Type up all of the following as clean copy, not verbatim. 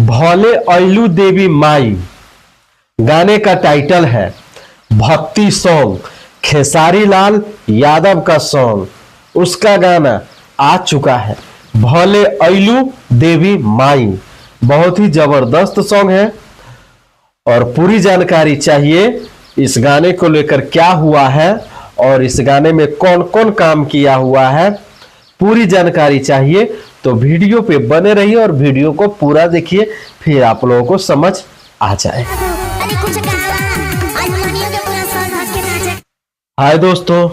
भोले अइलू देवी माई गाने का टाइटल है। भक्ति सॉन्ग, खेसारी लाल यादव का सॉन्ग, उसका गाना आ चुका है। भोले अइलू देवी माई बहुत ही जबरदस्त सॉन्ग है और पूरी जानकारी चाहिए इस गाने को लेकर, क्या हुआ है और इस गाने में कौन कौन काम किया हुआ है, पूरी जानकारी चाहिए तो वीडियो पे बने रहिए और वीडियो को पूरा देखिए, फिर आप लोगों को समझ आ जाए। हाय दोस्तों,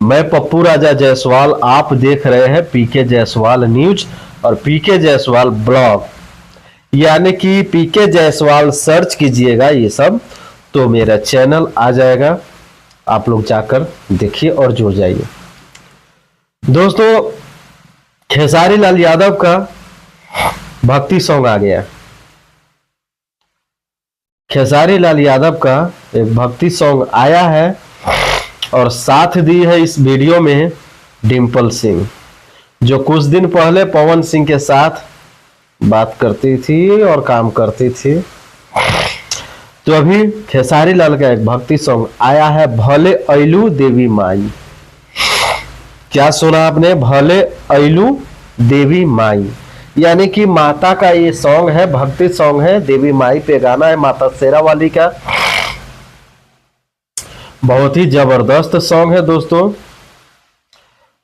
मैं पप्पू राजा जायसवाल, आप देख रहे हैं पीके जायसवाल न्यूज और पीके जायसवाल ब्लॉग, यानी कि पीके जायसवाल सर्च कीजिएगा ये सब तो मेरा चैनल आ जाएगा, आप लोग जाकर देखिए और जुड़ जाइए। दोस्तों, खेसारी लाल यादव का भक्ति सॉन्ग आ गया। खेसारी लाल यादव का एक भक्ति सॉन्ग आया है और साथ दी है इस वीडियो में डिंपल सिंह, जो कुछ दिन पहले पवन सिंह के साथ बात करती थी और काम करती थी। तो अभी खेसारी लाल का एक भक्ति सॉन्ग आया है, भोले अइलू देवी माई। क्या सुना आपने? भोले अइलू देवी माई, यानी कि माता का ये सॉन्ग है, भक्ति सॉन्ग है, देवी माई पे गाना है, माता शेरा वाली का। बहुत ही जबरदस्त सॉन्ग है दोस्तों,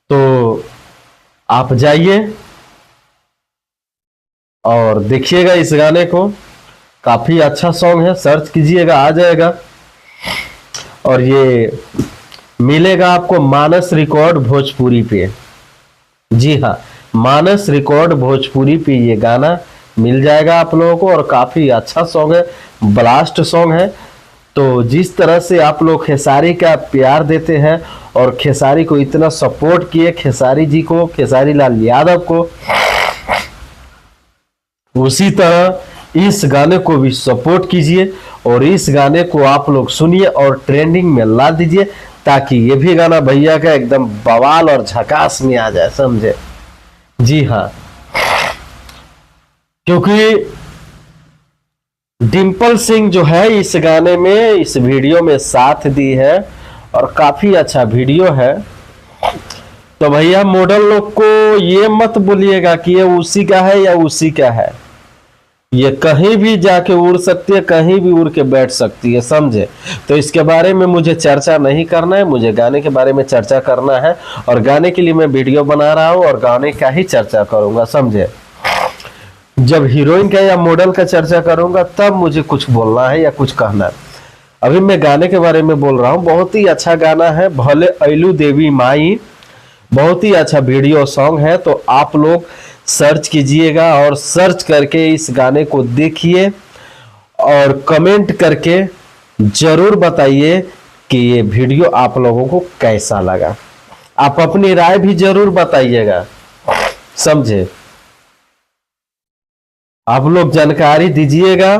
तो आप जाइए और देखिएगा इस गाने को, काफी अच्छा सॉन्ग है, सर्च कीजिएगा आ जाएगा। और ये मिलेगा आपको मानस रिकॉर्ड भोजपुरी पे। जी हाँ, मानस रिकॉर्ड भोजपुरी पे ये गाना मिल जाएगा आप लोगों को और काफी अच्छा सॉन्ग है, ब्लास्ट सॉन्ग है। तो जिस तरह से आप लोग खेसारी का प्यार देते हैं और खेसारी को इतना सपोर्ट किए, खेसारी जी को, खेसारी लाल यादव को, उसी तरह इस गाने को भी सपोर्ट कीजिए और इस गाने को आप लोग सुनिए और ट्रेंडिंग में ला दीजिए, ताकि ये भी गाना भैया का एकदम बवाल और झकास में आ जाए, समझे? जी हाँ, क्योंकि डिंपल सिंह जो है इस गाने में, इस वीडियो में साथ दी है और काफी अच्छा वीडियो है। तो भैया मॉडल लोग को ये मत बोलिएगा कि ये उसी का है या उसी का है, ये कहीं भी जाके उड़ सकती है, कहीं भी उड़ के बैठ सकती है, समझे? तो इसके बारे में मुझे चर्चा नहीं करना है, मुझे गाने के बारे में चर्चा करना है और गाने के लिए मैं वीडियो बना रहा हूँ और गाने का ही चर्चा करूंगा, समझे? जब हीरोइन का या मॉडल का चर्चा करूंगा तब मुझे कुछ बोलना है या कुछ कहना है। अभी मैं गाने के बारे में बोल रहा हूँ। बहुत ही अच्छा गाना है, भोले अइलू देवी माई, बहुत ही अच्छा वीडियो सॉन्ग है। तो आप लोग सर्च कीजिएगा और सर्च करके इस गाने को देखिए और कमेंट करके जरूर बताइए कि ये वीडियो आप लोगों को कैसा लगा। आप अपनी राय भी जरूर बताइएगा, समझे? आप लोग जानकारी दीजिएगा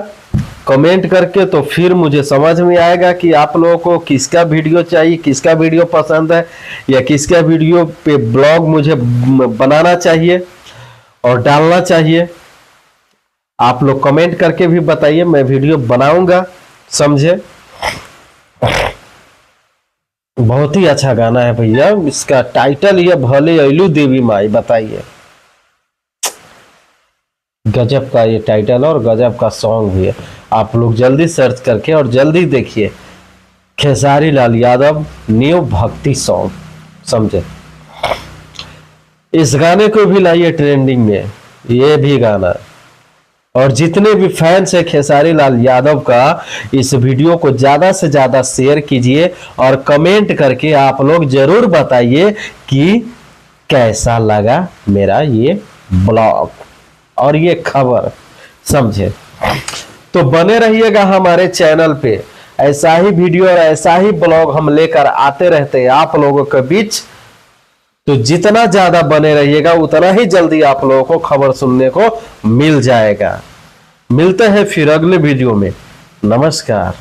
कमेंट करके, तो फिर मुझे समझ में आएगा कि आप लोगों को किसका वीडियो चाहिए, किसका वीडियो पसंद है या किसका वीडियो पे ब्लॉग मुझे बनाना चाहिए और डालना चाहिए। आप लोग कमेंट करके भी बताइए, मैं वीडियो बनाऊंगा, समझे? बहुत ही अच्छा गाना है भैया, इसका टाइटल ये भोले अइलू देवी माई, बताइए। गजब का ये टाइटल और गजब का सॉन्ग भी है। आप लोग जल्दी सर्च करके और जल्दी देखिए खेसारी लाल यादव न्यू भक्ति सॉन्ग, समझे? इस गाने को भी लाइए ट्रेंडिंग में, ये भी गाना। और जितने भी फैंस है खेसारी लाल यादव का, इस वीडियो को ज्यादा से ज्यादा शेयर कीजिए और कमेंट करके आप लोग जरूर बताइए कि कैसा लगा मेरा ये ब्लॉग और ये खबर, समझे? तो बने रहिएगा हमारे चैनल पे, ऐसा ही वीडियो और ऐसा ही ब्लॉग हम लेकर आते रहते हैं आप लोगों के बीच। तो जितना ज्यादा बने रहिएगा उतना ही जल्दी आप लोगों को खबर सुनने को मिल जाएगा। मिलते हैं फिर अगले वीडियो में, नमस्कार।